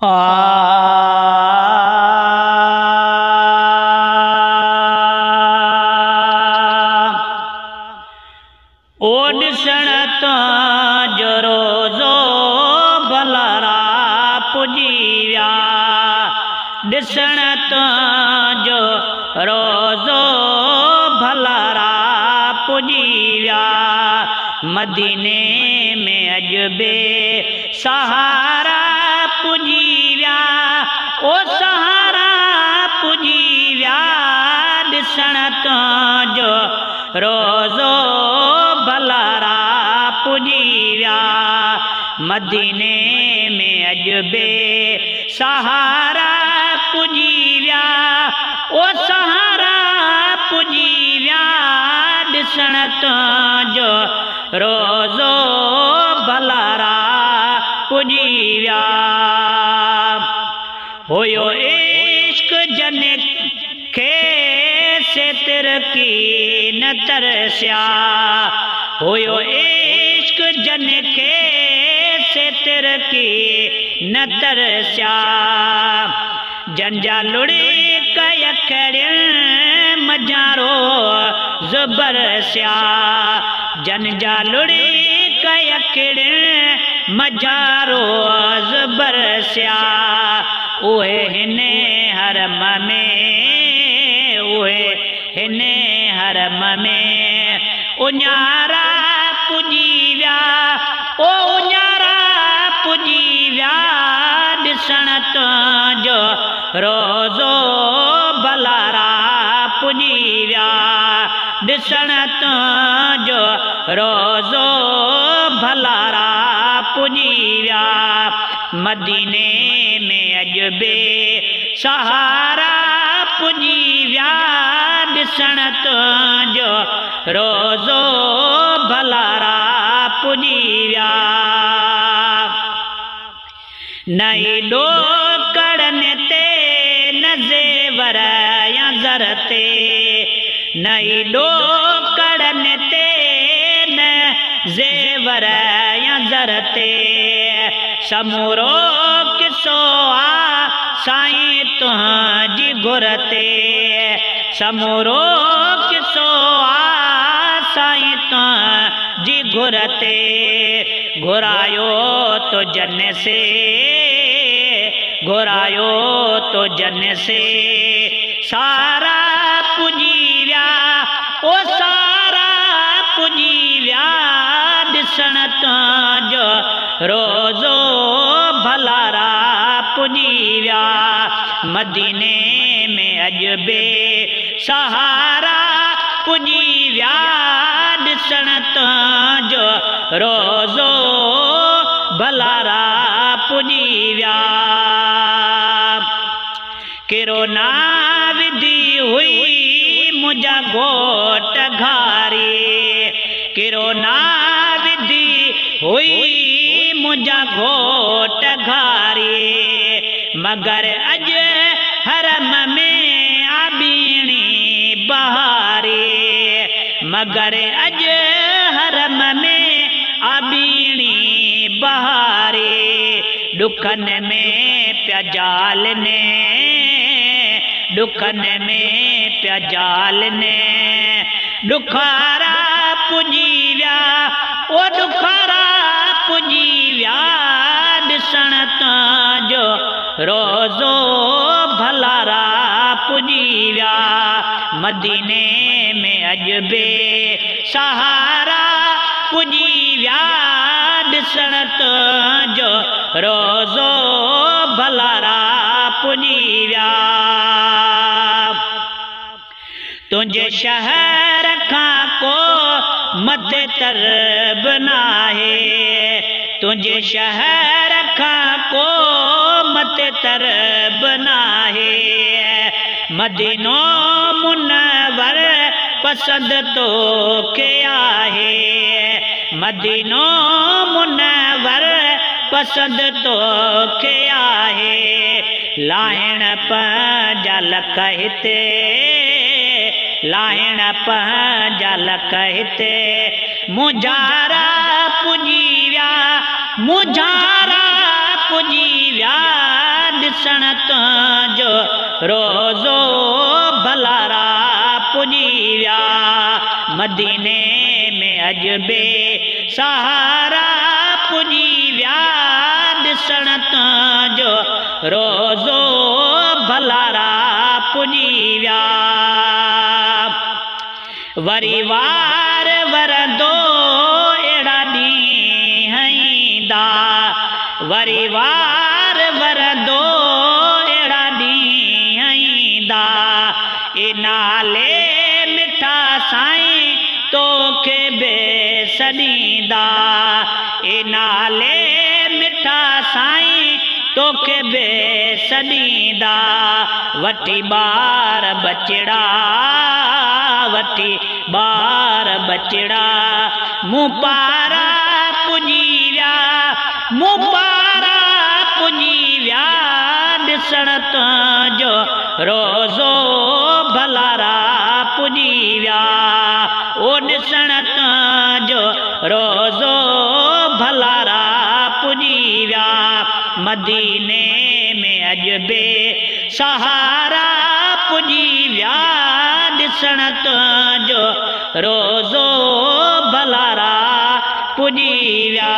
ओ ॾिसण तुंहिंजो रोज़ो भलारा पुॼी विया, ॾिसण तुंहिंजो रोज़ो भलारा पुॼी विया, मदीने में अॼु बे सहारा पुॼी विया, ओ सहारा पुॼी विया, ॾिसण तुंहिंजो रोज़ो भलारा पुॼी विया, मदीने में अॼु बे सहारा पुॼी विया, ओ सहारा पुॼी विया, ॾिसण तुंहिंजो रोज़ो भलारा पुॼी विया। हुयो इश्क जन खे सेतिर की न तरसिया, हुयो इश्क जन खे सेतिर की न तरसिया, जंजा लुड़ी कय कड़ियन मजारो ज़बरसिया, जंजा लुड़ी कय कड़ियन मजारो ज़बरसिया, उहे हिन हरम में, उहे हिन हरम में उन्यारा पुॼी विया, ओ उन्यारा पुॼी विया, ॾिसण तुंहिंजो रोज़ो भलारा पुॼी विया, ॾिसण तुंहिंजो रोज़ो भलारा पुॼी विया, मदीने में अॼु बे सहारा पुॼी विया, ॾिसण तुंहिंजो रोज़ो भलारा पुॼी विया। नई ॾोकड़न ते न ज़ेवर या ज़र ते, नई ॾोकड़न ते न ज़ेवर या ज़र ते, समूरो किसो आ साईं तुंहिंजी घुर ते, समूरो किसो आ साईं तुंहिंजी घुर ते, घुरायो तो जन से, घुरायो तो जन से, सारा पुॼी विया, ओ सारा पुॼी विया, ॾिसण तुंहिंजो रोज़ो भलारा पुॼी विया, मदीने में अॼु बे सहारा पुॼी विया, ॾिसण तुंहिंजो रोज़ो भलारा पुॼी विया। किरो ना विधी हुई मुंहिंजा घोट घारी, किरो ना विधी हुई मुंहिंजा घोट घारी, मगर अॼु हरम में आबीणी बहारी, मगर अॼु हरम में आबीणी बहारी, ॾुखन में पिया जालने, ॾुखन में पिया जालने, ॾुखारा पुॼी विया, ओ ॾुखारा पुॼी विया, ॾिसण तुंहिंजो रोज़ो भलारा पुॼी विया, मदीने में अॼु बे सहारा पुॼी विया, ॾिसण तुंहिंजो रोज़ो भलारा पुॼी विया। तुंहिंजे शहर खां को मथे तरब नाहे, तुंहिंजे शहर खां को मथे तरब नाहे, मदीनो मुनव्वर पसंद तोखे आहे, मदीनो मुनव्वर पसंद तोखे आहे, लाहिण पंहिंजा लख हिते, लाहिण पंहिंजा लख हिते, मुंझारा पुॼी विया, मुंझारा पुॼी विया, ॾिसण तुंहिंजो रोज़ो भलारा पुॼी विया मदीने में अॼु बे सहारा पुॼी विया ॾिसण तुंहिंजो रोज़ो भलारा पुॼी विया वरी वार वरंदो अहिड़ा ॾींहं ईंदा वरी वार वरंदो अहिड़ा ॾींहं ईंदा ए नाले मिठा साईं तोखे बेसॾींदा ए नाले मिठा साईं तोखे बेसॾींदा वठी ॿार बचड़ा वठी ॿार बचड़ा मूं पारा पुॼी विया मूं पारा पुॼी विया ॾिसण तुंहिंजो रोज़ो भलारा पुॼी विया ओ ॾिसण तुंहिंजो रोज़ो भलारा पुॼी विया मदीने में अॼु बे सहारा पुॼी विया ॾिसण तुंहिंजो रोज़ो भलारा पुॼी विया